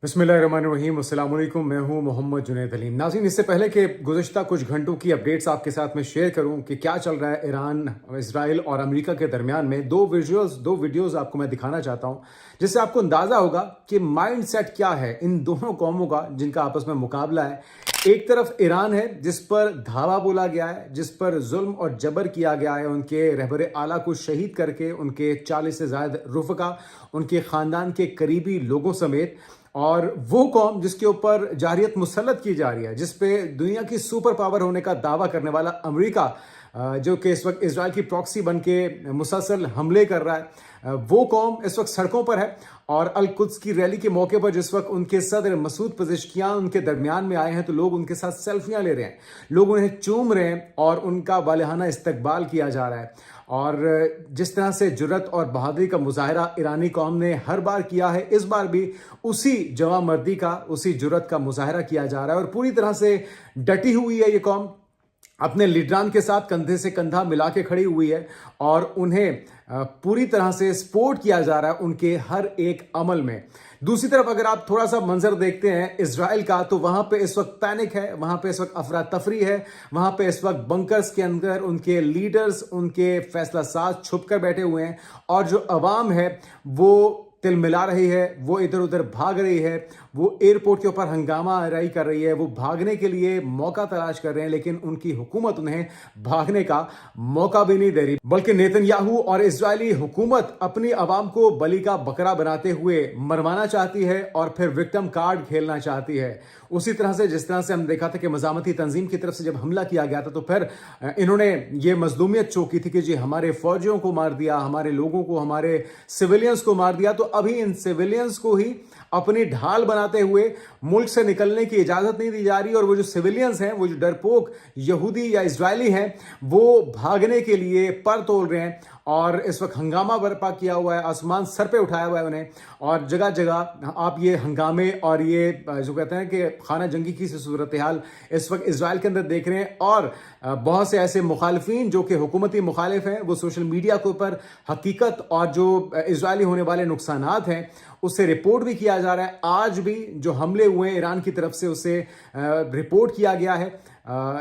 बिस्मिल्लाहिर्रहमानिर्रहीम। अस्सलाम वालेकुम। मैं हूं मोहम्मद जुनैद अलीम। नाज़रीन, इससे पहले कि गुज़श्ता कुछ घंटों की अपडेट्स आपके साथ में शेयर करूं कि क्या चल रहा है ईरान, इजराइल और अमेरिका के दरमियान में, दो वीडियोस आपको मैं दिखाना चाहता हूं जिससे आपको अंदाज़ा होगा कि माइंड सेट क्या है इन दोनों कौमों का जिनका आपस में मुकाबला है। एक तरफ ईरान है जिस पर धावा बोला गया है, जिस पर जुल्म और जबर किया गया है, उनके रहबर आला को शहीद करके उनके 40 से ज़ायद रुफ़का, उनके ख़ानदान के करीबी लोगों समेत। और वो कौम जिसके ऊपर जारियत मुसल्लत की जा रही है, जिस पे दुनिया की सुपर पावर होने का दावा करने वाला अमेरिका, जो कि इस वक्त इजराइल की प्रॉक्सी बन के मुसलसल हमले कर रहा है, वो कौम इस वक्त सड़कों पर है। और अल कुद्स की रैली के मौके पर जिस वक्त उनके सदर मसूद पज़ेश्कियान उनके दरमियान में आए हैं तो लोग उनके साथ सेल्फियां ले रहे हैं, लोग उन्हें चूम रहे हैं और उनका वालिहाना इस्तकबाल किया जा रहा है। और जिस तरह से जुर्रत और बहादुरी का मुजाहरा ईरानी कौम ने हर बार किया है, इस बार भी उसी जवामर्दी का, उसी जुर्रत का मुजाहरा किया जा रहा है। और पूरी तरह से डटी हुई है ये कौम, अपने लीडरान के साथ कंधे से कंधा मिला के खड़ी हुई है और उन्हें पूरी तरह से सपोर्ट किया जा रहा है उनके हर एक अमल में। दूसरी तरफ अगर आप थोड़ा सा मंजर देखते हैं इजराइल का, तो वहां पे इस वक्त पैनिक है, वहां पे इस वक्त अफरा तफरी है, वहां पे इस वक्त बंकर्स के अंदर उनके लीडर्स, उनके फैसला साज छुप कर बैठे हुए हैं और जो अवाम है वो तिलमिला रही है, वो इधर उधर भाग रही है, वो एयरपोर्ट के ऊपर हंगामा आराई कर रही है, वो भागने के लिए मौका तलाश कर रहे हैं, लेकिन उनकी हुकूमत उन्हें भागने का मौका भी नहीं दे रही। बल्कि नेतन्याहू और इजरायली हुकूमत अपनी आवाम को बलि का बकरा बनाते हुए मरवाना चाहती है और फिर विक्टिम कार्ड खेलना चाहती है। उसी तरह से जिस तरह से हम देखा था कि मज़ामती तंजीम की तरफ से जब हमला किया गया था तो फिर इन्होंने ये मजलूमियत चौकी थी कि जी हमारे फौजियों को मार दिया, हमारे लोगों को, हमारे सिविलियंस को मार दिया। तो अभी इन सिविलियंस को ही अपनी ढाल बनाते हुए मुल्क से निकलने की इजाजत नहीं दी जा रही और वो जो सिविलियंस हैं, वो जो डरपोक यहूदी या इजरायली हैं, वो भागने के लिए पर तोल रहे हैं और इस वक्त हंगामा बर्पा किया हुआ है, आसमान सर पे उठाया हुआ है उन्हें। और जगह जगह आप ये हंगामे और ये जो कहते हैं कि खाना जंगी की सूरत हाल इस वक्त इजराइल के अंदर देख रहे हैं। और बहुत से ऐसे मुखालिफिन जो कि हुकूमती मुखालिफ हैं, वो सोशल मीडिया के ऊपर हकीकत और जो इजरायली होने वाले नुकसानात हैं उससे रिपोर्ट भी किया जा रहा है। आज भी जो हमले हुए हैं ईरान की तरफ से उसे रिपोर्ट किया गया है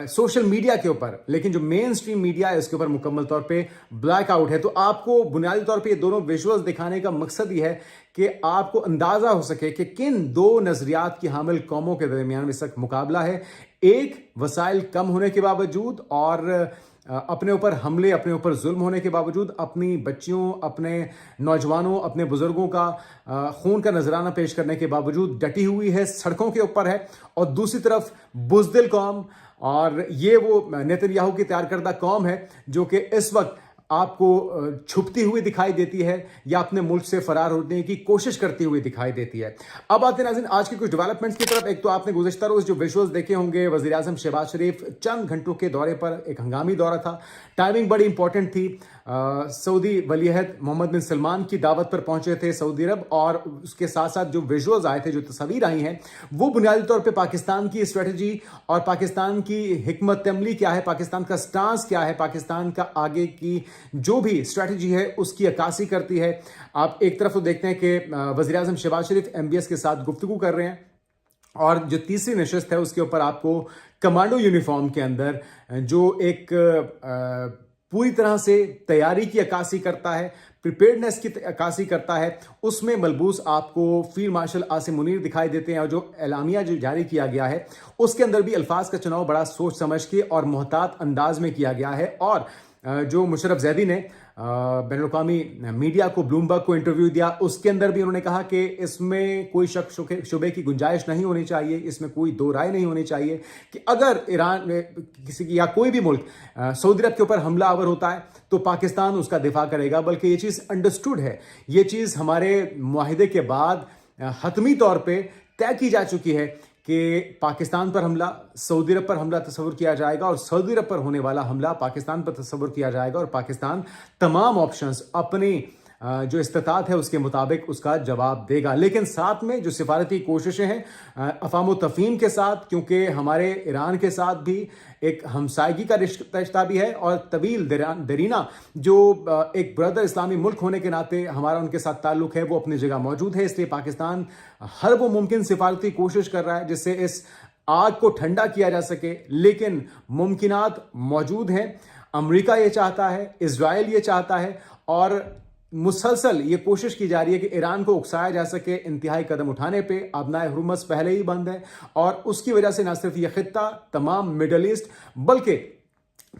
सोशल मीडिया के ऊपर, लेकिन जो मेन स्ट्रीम मीडिया है उसके ऊपर मुकम्मल तौर पे ब्लैक आउट है। तो आपको बुनियादी तौर पे ये दोनों विजुअल्स दिखाने का मकसद ये है कि आपको अंदाजा हो सके कि किन दो नजरियात की हामिल कौमों के दरमियान इस वक्त मुकाबला है। एक, वसाइल कम होने के बावजूद और अपने ऊपर हमले, अपने ऊपर जुल्म होने के बावजूद अपनी बच्चियों, अपने नौजवानों, अपने बुजुर्गों का खून का नजराना पेश करने के बावजूद डटी हुई है, सड़कों के ऊपर है। और दूसरी तरफ बुज़दिल कौम, और ये वो नेतन्याहू की तैयार करदा कौम है जो कि इस वक्त आपको छुपती हुई दिखाई देती है या अपने मुल्क से फरार होने की कोशिश करती हुई दिखाई देती है। अब आते हैं नाज़रीन आज की कुछ डेवलपमेंट्स की तरफ। एक तो आपने गुज़श्ता रोज़ जो विजुअल्स देखे होंगे, वज़ीर आज़म शहबाज शरीफ चंद घंटों के दौरे पर, एक हंगामी दौरा था, टाइमिंग बड़ी इंपॉर्टेंट थी। सऊदी वलीअहद मोहम्मद बिन सलमान की दावत पर पहुंचे थे सऊदी अरब, और उसके साथ साथ जो विजुअल्स आए थे, जो तस्वीर आई हैं, वो बुनियादी तौर पे पाकिस्तान की स्ट्रेटजी और पाकिस्तान की हिकमत अमली क्या है, पाकिस्तान का स्टांस क्या है, पाकिस्तान का आगे की जो भी स्ट्रेटजी है उसकी अक्कासी करती है। आप एक तरफ तो देखते हैं कि वज़ीर आज़म शहबाज शरीफ MBS के साथ गुफ्तगू कर रहे हैं और जो तीसरी नशिस्त है उसके ऊपर आपको कमांडो यूनिफॉर्म के अंदर जो एक पूरी तरह से तैयारी की अक्कासी करता है, प्रिपेयर्डनेस की अक्कासी करता है, उसमें मलबूस आपको फील्ड मार्शल आसिम मुनीर दिखाई देते हैं। और जो एलामिया जो जारी किया गया है उसके अंदर भी अल्फाज का चुनाव बड़ा सोच समझ के और मोहतात अंदाज में किया गया है। और जो मुशर्रफ जैदी ने बैनुल-अक़वामी मीडिया को, ब्लूमबर्ग को इंटरव्यू दिया, उसके अंदर भी उन्होंने कहा कि इसमें कोई शक शुबे की गुंजाइश नहीं होनी चाहिए, इसमें कोई दो राय नहीं होनी चाहिए कि अगर ईरान किसी की या कोई भी मुल्क सऊदी अरब के ऊपर हमला आवर होता है तो पाकिस्तान उसका दिफा करेगा। बल्कि ये चीज़ अंडरस्टूड है, ये चीज़ हमारे मुआहिदे के बाद हतमी तौर पर तय की जा चुकी है कि पाकिस्तान पर हमला, सऊदी अरब पर हमला तस्वुर किया जाएगा और सऊदी अरब पर होने वाला हमला पाकिस्तान पर तस्वुर किया जाएगा और पाकिस्तान तमाम ऑप्शंस अपनी जो इस्तिताअत है उसके मुताबिक उसका जवाब देगा। लेकिन साथ में जो सिफारती कोशिशें हैं अफ़ाम तफ़हीम के साथ, क्योंकि हमारे ईरान के साथ भी एक हमसायगी का रिश्ता भी है और तवील दरीना जो एक ब्रदर इस्लामी मुल्क होने के नाते हमारा उनके साथ ताल्लुक़ है वो अपनी जगह मौजूद है। इसलिए पाकिस्तान हर वो मुमकिन सिफारती कोशिश कर रहा है जिससे इस आग को ठंडा किया जा सके, लेकिन मुमकिनात मौजूद हैं। अमेरिका ये चाहता है, इजराइल ये चाहता है और मुसलसल ये कोशिश की जा रही है कि ईरान को उकसाया जा सके इंतहाई कदम उठाने पे। अबनाए हुर्मस पहले ही बंद है और उसकी वजह से न सिर्फ ये खित्ता, तमाम मिडल ईस्ट, बल्कि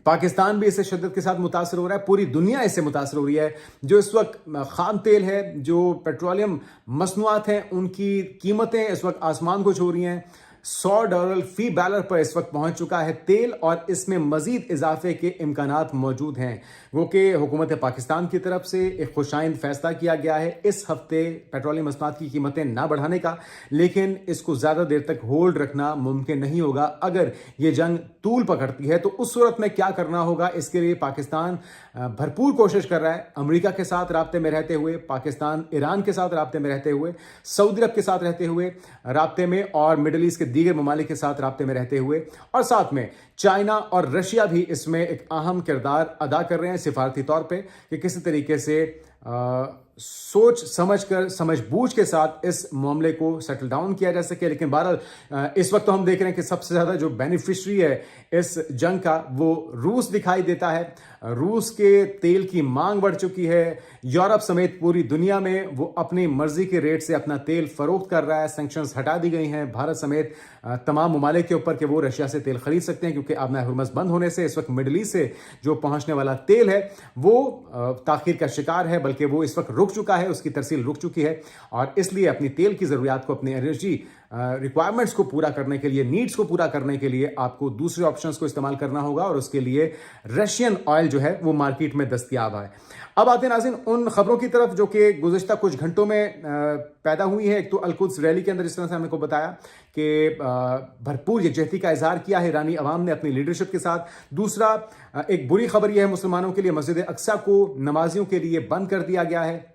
पाकिस्तान भी इससे शिद्दत के साथ मुतासर हो रहा है। पूरी दुनिया इससे मुतासर हो रही है। जो इस वक्त खाम तेल है, जो पेट्रोलियम मसनूआत हैं, उनकी कीमतें इस वक्त आसमान को छू रही हैं। $100 फी बैरल पर इस वक्त पहुंच चुका है तेल और इसमें मजीद इजाफे के इम्कानात मौजूद हैं। वो कि हुकूमत पाकिस्तान की तरफ से एक खुशाइंद फैसला किया गया है इस हफ्ते पेट्रोलियम मसनूआत की कीमतें ना बढ़ाने का, लेकिन इसको ज़्यादा देर तक होल्ड रखना मुमकिन नहीं होगा। अगर ये जंग तूल पकड़ती है तो उस सूरत में क्या करना होगा, इसके लिए पाकिस्तान भरपूर कोशिश कर रहा है। अमेरिका के साथ राब्ते में रहते हुए, पाकिस्तान ईरान के साथ राब्ते में रहते हुए, सऊदी अरब के साथ रहते हुए राब्ते में, और मिडल ईस्ट के दीगर ममालिक के साथ राब्ते में रहते हुए, और साथ में चाइना और रशिया भी इसमें एक अहम किरदार अदा कर रहे हैं सिफारती तौर पे कि किसी तरीके से सोच समझकर, समझ बूझ के साथ इस मामले को सेटल डाउन किया जा सके। लेकिन बहरहाल इस वक्त तो हम देख रहे हैं कि सबसे ज़्यादा जो बेनिफिशरी है इस जंग का वो रूस दिखाई देता है। रूस के तेल की मांग बढ़ चुकी है। यूरोप समेत पूरी दुनिया में वो अपनी मर्जी के रेट से अपना तेल फरोख्त कर रहा है। सैंक्शंस हटा दी गई हैं भारत समेत तमाम ममालिक के ऊपर कि वो रशिया से तेल खरीद सकते हैं, क्योंकि अबनाए हुर्मस बंद होने से इस वक्त मिडल ईस्ट से जो पहुंचने वाला तेल है वो ताखीर का शिकार है, बल्कि वो इस वक्त रुक चुका है, उसकी तरसील रुक चुकी है। और इसलिए अपनी तेल की ज़रूरियात को, अपनी एनर्जी रिक्वायरमेंट्स को पूरा करने के लिए, नीड्स को पूरा करने के लिए आपको दूसरे ऑप्शंस को इस्तेमाल करना होगा, और उसके लिए रशियन ऑयल जो है वो मार्केट में दस्तयाब है। अब आते हैं नाज़रीन उन खबरों की तरफ जो कि गुज़श्ता कुछ घंटों में पैदा हुई है। एक तो अल-कुद्स रैली के अंदर जिस तरह से हमने को बताया कि भरपूर यकजहती का इजहार किया है ईरानी अवाम ने अपनी लीडरशिप के साथ। दूसरा, एक बुरी खबर यह है मुसलमानों के लिए, मस्जिद अक्सा को नमाजियों के लिए बंद कर दिया गया है।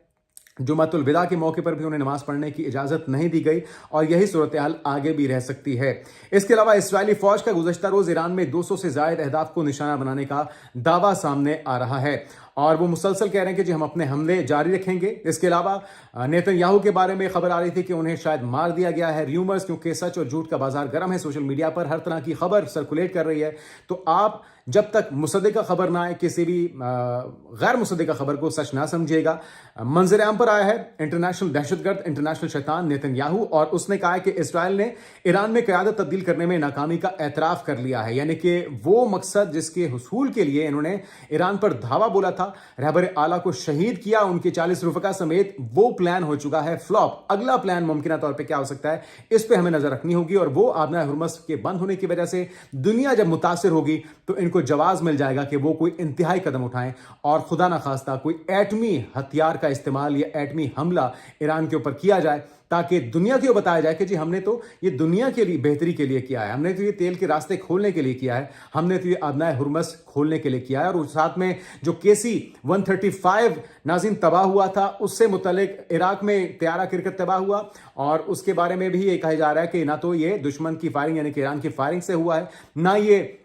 जुमातुल विदा के मौके पर भी उन्हें नमाज पढ़ने की इजाज़त नहीं दी गई और यही सूरत हाल आगे भी रह सकती है। इसके अलावा इस्राइली फ़ौज का गुज़श्ता रोज़ ईरान में 200 से ज़ायद अहदाफ को निशाना बनाने का दावा सामने आ रहा है और वो मुसलसल कह रहे हैं कि जी हम अपने हमले जारी रखेंगे। इसके अलावा नेतन्याहू के बारे में खबर आ रही थी कि उन्हें शायद मार दिया गया है। र्यूमर्स, क्योंकि सच और झूठ का बाजार गर्म है, सोशल मीडिया पर हर तरह की खबर सर्कुलेट कर रही है। तो आप जब तक मुसद्दिक़ा खबर ना आए, किसी भी गैर मुसद्दिक़ा खबर को सच ना समझिएगा। मंजर आम पर आया है इंटरनेशनल दहशतगर्द, इंटरनेशनल शैतान नेतन्याहू, और उसने कहा है कि इसराइल ने ईरान में क़यादत तब्दील करने में नाकामी का एतराफ़ कर लिया है। यानी कि वो मकसद जिसके हुसूल के लिए इन्होंने ईरान पर धावा बोला था, रहबर आला को शहीद किया, उनके 40 रुफ़का समेत, वो प्लान हो चुका है फ्लॉप। अगला प्लान मुमकिन तौर पर क्या हो सकता है, इस पर हमें नजर रखनी होगी। और वो अबनाए हुर्मस के बंद होने की वजह से दुनिया जब मुतासिर होगी तो इनको जवाब मिल जाएगा कि वो कोई इंतहाई कदम उठाएं और खुदा ना खास्ता कोई एटमी हथियार का इस्तेमाल या एटमी हमला ईरान के ऊपर किया जाए, ताकि दुनिया को बताया जाए कि जी हमने तो ये दुनिया के लिए बेहतरी के लिए किया है, हमने तो ये तेल के रास्ते खोलने के लिए किया है, हमने तो ये अबनाए हुर्मस खोलने के लिए किया है। और साथ में जो KC-135 नाज़रीन तबाह हुआ था, उससे मुतल्लिक इराक में तैयारा क्रिकेट तबाह हुआ और उसके बारे में भी ये कहा जा रहा है कि ना तो ये दुश्मन की फायरिंग यानी कि ईरान की फायरिंग से हुआ है, ना ये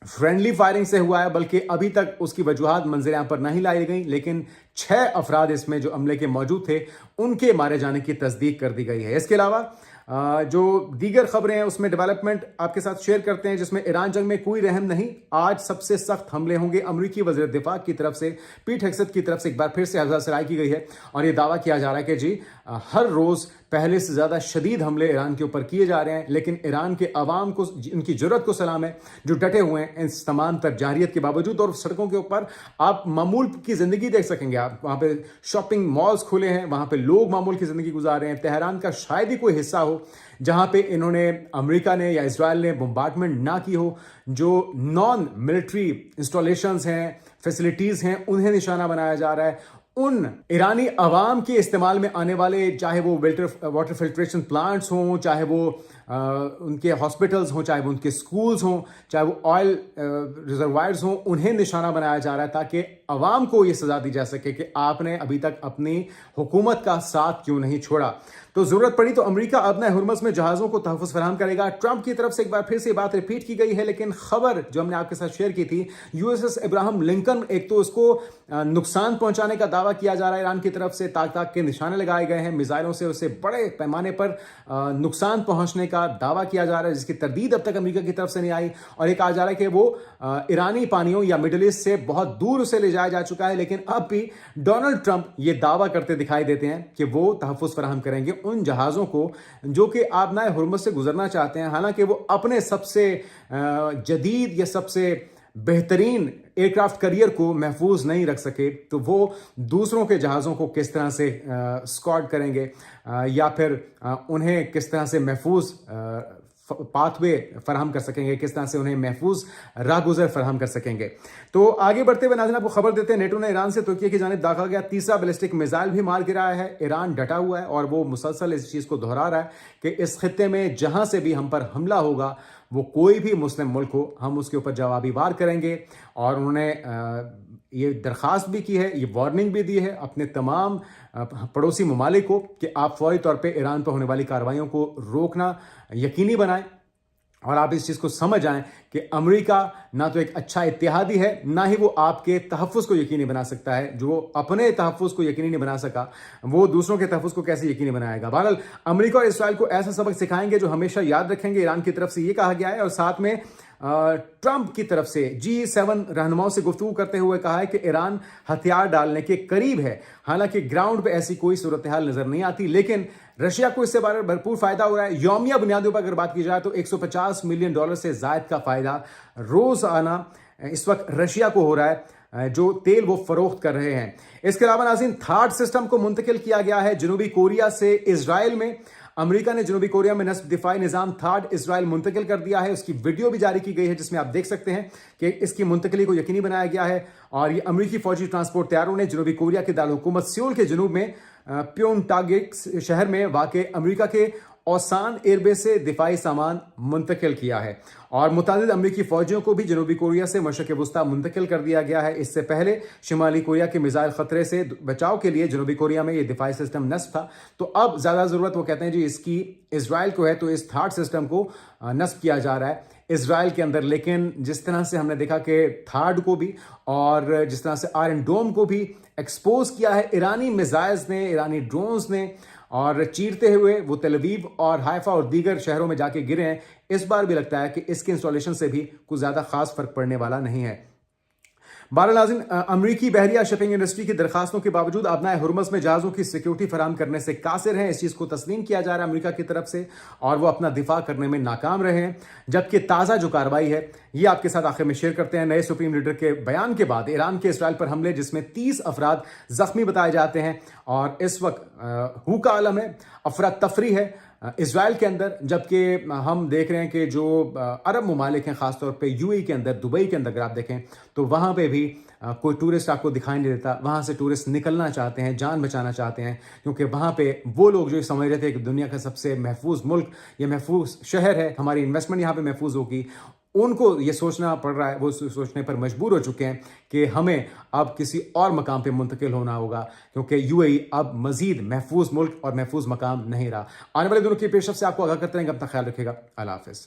फ्रेंडली फायरिंग से हुआ है, बल्कि अभी तक उसकी वजूहात मंजर आम पर नहीं लाई गई। लेकिन 6 अफराद इसमें जो अमले के मौजूद थे उनके मारे जाने की तस्दीक कर दी गई है। इसके अलावा जो दीगर खबरें हैं उसमें डेवलपमेंट आपके साथ शेयर करते हैं, जिसमें ईरान जंग में कोई रहम नहीं, आज सबसे सख्त हमले होंगे। अमरीकी वज़ीर दिफा की तरफ से, पीट हेगसेथ की तरफ से एक बार फिर से हज़ारसराई की गई है और यह दावा किया जा रहा है कि जी हर रोज़ पहले से ज़्यादा शदीद हमले ईरान के ऊपर किए जा रहे हैं। लेकिन ईरान के अवाम को, इनकी जुर्रत को सलाम है जो डटे हुए हैं इन तमाम तर जारियत के बावजूद। और सड़कों के ऊपर आप मामूल की ज़िंदगी देख सकेंगे, आप वहाँ पे शॉपिंग मॉल्स खुले हैं, वहाँ पे लोग मामूल की ज़िंदगी गुजार रहे हैं। तेहरान का शायद ही कोई हिस्सा हो जहाँ पे इन्होंने, अमेरिका ने या इजराइल ने बम्बार्डमेंट ना की हो। जो नॉन मिलिट्री इंस्टॉलेशंस हैं, फैसिलिटीज़ हैं, उन्हें निशाना बनाया जा रहा है। उन ईरानी अवाम के इस्तेमाल में आने वाले, चाहे वो वाटर फिल्ट्रेशन प्लांट्स हों, चाहे वो उनके हॉस्पिटल्स हों, चाहे वो उनके स्कूल्स हों, चाहे वो ऑयल रिजर्वायर्स हों, उन्हें निशाना बनाया जा रहा है ताकि अवाम को ये सजा दी जा सके कि आपने अभी तक अपनी हुकूमत का साथ क्यों नहीं छोड़ा। तो जरूरत पड़ी तो अमेरिका अपने हुर्मुज़ में जहाज़ों को तहफ़्फ़ुज़ फराहम करेगा। ट्रंप की तरफ से एक बार फिर से बात रिपीट की गई है, लेकिन खबर जो हमने आपके साथ शेयर की थी, यूएसएस इब्राहिम लिंकन, एक तो उसको नुकसान पहुंचाने का दावा किया जा रहा है ईरान की तरफ से, ताक ताक के निशाने लगाए गए हैं, मिसाइलों से उसे बड़े पैमाने पर नुकसान पहुंचने का दावा किया जा रहा है, जिसकी तरदीद अब तक अमेरिका की तरफ से नहीं आई। और ये कहा जा रहा है कि वो ईरानी पानियों या मिडिल ईस्ट से बहुत दूर उसे ले जाया जा चुका है, लेकिन अब भी डोनाल्ड ट्रंप ये दावा करते दिखाई देते हैं कि वो तहफ़्फ़ुज़ फराहम करेंगे उन जहाज़ों को जो कि आबनाए हुर्मुज़ से गुजरना चाहते हैं। हालांकि वो अपने सबसे जदीद या सबसे बेहतरीन एयरक्राफ्ट करियर को महफूज नहीं रख सके, तो वो दूसरों के जहाज़ों को किस तरह से स्कॉट करेंगे या फिर उन्हें किस तरह से महफूज पाथवे फराहम कर सकेंगे, किस तरह से उन्हें महफूज राहगुजर फराहम कर सकेंगे। तो आगे बढ़ते हुए नाज़रीन आपको खबर देते हैं, नेटो ने ईरान से तुर्की की जानिब दाखिल गया तीसरा बैलिस्टिक मिसाइल भी मार गिराया है। ईरान डटा हुआ है और वो मुसलसल इस चीज़ को दोहरा रहा है कि इस खित्ते में जहां से भी हम पर हमला होगा, वो कोई भी मुस्लिम मुल्क हो, हम उसके ऊपर जवाबी वार करेंगे। और उन्होंने ये दरख्वास्त भी की है, ये वार्निंग भी दी है अपने तमाम पड़ोसी ममालिक को कि आप फौरी तौर पे ईरान पर होने वाली कार्रवाइयों को रोकना यकीनी बनाएं और आप इस चीज़ को समझ आएं कि अमेरिका ना तो एक अच्छा इत्तेहादी है, ना ही वो आपके तहफ़्फ़ुज़ को यकीनी बना सकता है। जो अपने तहफ़्फ़ुज़ को यकीनी नहीं बना सका, वो दूसरों के तहफ़्फ़ुज़ को कैसे यकीनी बनाएगा। बहरहाल अमेरिका और इसराइल को ऐसा सबक सिखाएंगे जो हमेशा याद रखेंगे, ईरान की तरफ से ये कहा गया है। और साथ में ट्रंप की तरफ से G7 रहनुमाओं से गुफ्तगू करते हुए कहा है कि ईरान हथियार डालने के करीब है। हालांकि ग्राउंड पे ऐसी कोई सूरत हाल नजर नहीं आती, लेकिन रशिया को इससे भरपूर फायदा हो रहा है। यौमिया बुनियादों पर अगर बात की जाए तो $150 मिलियन से जायद का फायदा रोजाना इस वक्त रशिया को हो रहा है, जो तेल वो फरोख्त कर रहे हैं। इसके अलावा नाज़रीन, थार्ड सिस्टम को मुंतकिल किया गया है जनूबी कोरिया से इजराइल में। अमेरिका ने जनूबी कोरिया में नस्ब दिफाई निज़ाम थार्ड इजराइल मुंतकिल कर दिया है। उसकी वीडियो भी जारी की गई है जिसमें आप देख सकते हैं कि इसकी मुंतकली को यकीनी बनाया गया है। और ये अमेरिकी फौजी ट्रांसपोर्ट तैयारों ने जनूबी कोरिया के दारुल-हुकूमत सियोल के जनूब में प्योंगटागिक शहर में वाक़ अमेरिका के ओसान एयरबेस से दिफाई सामान मुंतकिल किया है। और मुतादिद अमरीकी फौजियों को भी जनूबी कोरिया से मशरक़ वुस्ता मुंतकिल कर दिया गया है। इससे पहले शिमाली कोरिया के मिसाइल खतरे से बचाव के लिए जनूबी कोरिया में ये दिफाई सिस्टम नस्ब था। तो अब ज़्यादा ज़रूरत, वो कहते हैं जी, इसकी इसराइल को है, तो इस थर्ड सिस्टम को नस्ब किया जा रहा है इसराइल के अंदर। लेकिन जिस तरह से हमने देखा कि थर्ड को भी और जिस तरह से आयरन डोम को भी एक्सपोज किया है ईरानी मिसाइल्स ने, ईरानी ड्रोन्स ने, और चीरते हुए वो तेल अवीव और हाइफा और दीगर शहरों में जाके गिरे हैं, इस बार भी लगता है कि इसके इंस्टॉलेशन से भी कुछ ज़्यादा खास फर्क पड़ने वाला नहीं है। बहरहाल नाज़रीन, अमरीकी बहरिया शिपिंग इंडस्ट्री की दरखास्तों के बावजूद अपना हुर्मुज़ में जहाज़ों की सिक्योरिटी फराहम करने से कासिर हैं। इस चीज़ को तस्लीम किया जा रहा है अमरीका की तरफ से, और वो अपना दिफा करने में नाकाम रहे हैं। जबकि ताज़ा जो कार्रवाई है ये आपके साथ आखिर में शेयर करते हैं। नए सुप्रीम लीडर के बयान के बाद ईरान के इसराइल पर हमले, जिसमें 30 अफराद जख्मी बताए जाते हैं, और इस वक्त हू का आलम है, अफरा तफरी है इसराइल के अंदर। जबकि हम देख रहे हैं कि जो अरब ममालिक हैं, ख़ासतौर पे यूएई के अंदर, दुबई के अंदर अगर आप देखें तो वहाँ पे भी कोई टूरिस्ट आपको दिखाई नहीं देता। वहाँ से टूरिस्ट निकलना चाहते हैं, जान बचाना चाहते हैं, क्योंकि वहाँ पे वो लोग जो समझ रहे थे कि दुनिया का सबसे महफूज मुल्क, ये महफूज शहर है, हमारी इन्वेस्टमेंट यहाँ पे महफूज होगी, उनको ये सोचना पड़ रहा है, वो सोचने पर मजबूर हो चुके हैं कि हमें अब किसी और मकाम पे मुंतकिल होना होगा, क्योंकि यूएई अब मजीद महफूज मुल्क और महफूज मकाम नहीं रहा। आने वाले दिनों की पेशरफ से आपको आगाह करते रहेंगे। अपना ख्याल रखिएगा। अल्लाह हाफिज़।